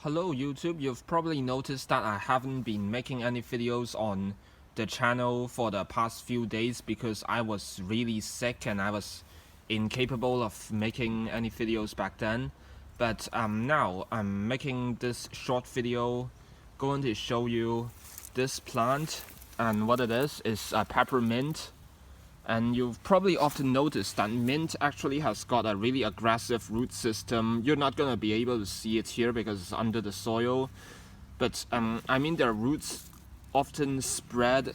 Hello YouTube, you've probably noticed that I haven't been making any videos on the channel for the past few days because I was really sick and I was incapable of making any videos back then. But now I'm making this short video going to show you this plant, and what it is a peppermint. And you've probably often noticed that mint actually has got a really aggressive root system. You're not gonna be able to see it here because it's under the soil. But I mean, their roots often spread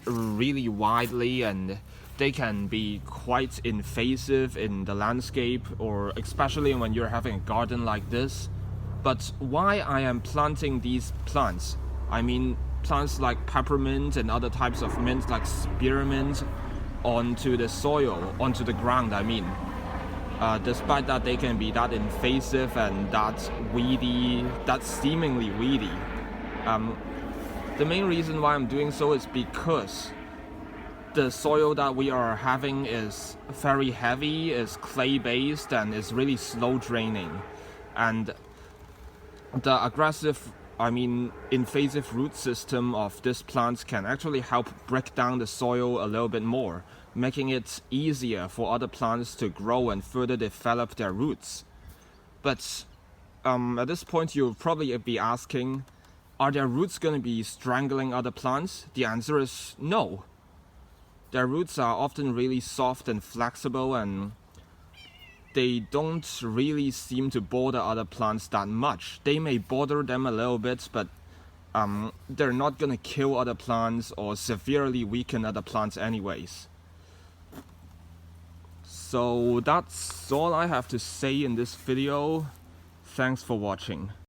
really widely and they can be quite invasive in the landscape, or especially when you're having a garden like this. But why I am planting these plants, I mean plants like peppermint and other types of mint like spearmint, onto the soil, onto the ground, I mean. Despite that they can be that invasive and that weedy, that seemingly weedy. The main reason why I'm doing so is because the soil that we are having is very heavy, is clay based, and is really slow draining. And the aggressive, invasive root system of this plant can actually help break down the soil a little bit more, making it easier for other plants to grow and further develop their roots. But at this point you'll probably be asking, are their roots going to be strangling other plants? The answer is no. Their roots are often really soft and flexible, and they don't really seem to bother other plants that much. They may bother them a little bit, but they're not gonna kill other plants or severely weaken other plants anyways. So that's all I have to say in this video. Thanks for watching.